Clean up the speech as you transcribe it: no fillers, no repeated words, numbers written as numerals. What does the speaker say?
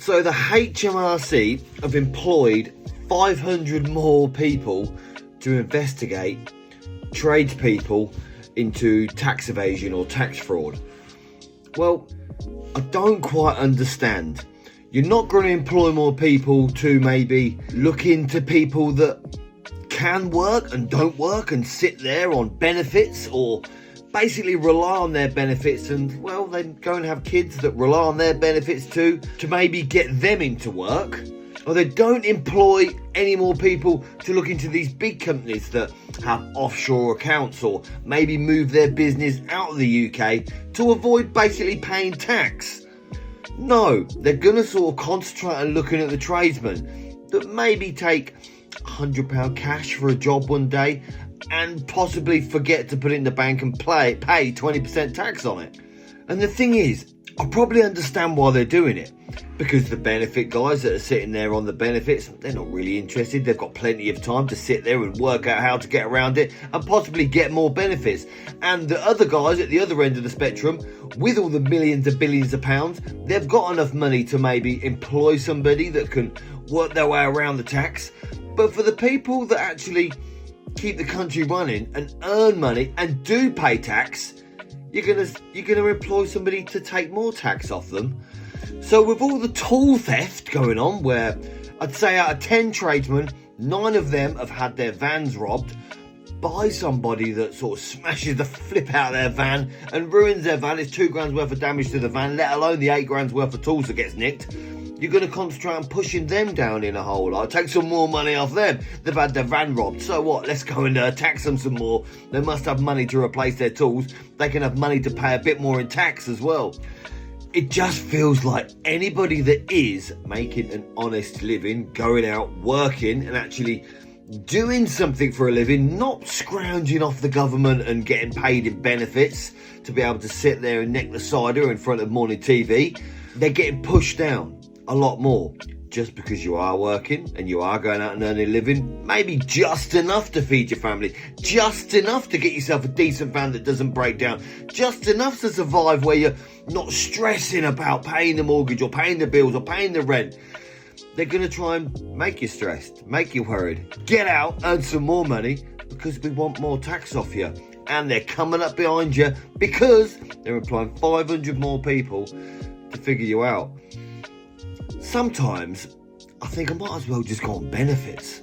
So the HMRC have employed 500 more people to investigate tradespeople into tax evasion or tax fraud. Well, I don't quite understand. You're not going to employ more people to maybe look into people that can work and don't work and sit there on benefits, or basically rely on their benefits, and well, then go and have kids that rely on their benefits too, to maybe get them into work. Or they don't employ any more people to look into these big companies that have offshore accounts, or maybe move their business out of the UK to avoid basically paying tax. No, they're going to sort of concentrate on looking at the tradesmen that maybe take £100 cash for a job one day and possibly forget to put it in the bank and pay 20% tax on it. And the thing is, I probably understand why they're doing it, because the benefit guys that are sitting there on the benefits, they're not really interested. They've got plenty of time to sit there and work out how to get around it and possibly get more benefits. And the other guys at the other end of the spectrum, with all the millions and billions of pounds, they've got enough money to maybe employ somebody that can work their way around the tax. But for the people that actually keep the country running and earn money and do pay tax, you're gonna employ somebody to take more tax off them. So with all the tool theft going on, where I'd say out of 10 tradesmen, 9 of them have had their vans robbed by somebody that sort of smashes the flip out of their van and ruins their van. It's £2,000 worth of damage to the van, let alone the £8,000 worth of tools that gets nicked. You're going to concentrate on pushing them down in a hole. I'll take some more money off them. They've had their van robbed. So what? Let's go and tax them some more. They must have money to replace their tools. They can have money to pay a bit more in tax as well. It just feels like anybody that is making an honest living, going out, working and actually doing something for a living, not scrounging off the government and getting paid in benefits to be able to sit there and neck the cider in front of morning TV, they're getting pushed down a lot more, just because you are working and you are going out and earning a living, maybe just enough to feed your family, just enough to get yourself a decent van that doesn't break down, just enough to survive where you're not stressing about paying the mortgage or paying the bills or paying the rent. They're going to try and make you stressed, make you worried. Get out, earn some more money, because we want more tax off you. And they're coming up behind you because they're employing 500 more people to figure you out. Sometimes I think I might as well just go on benefits.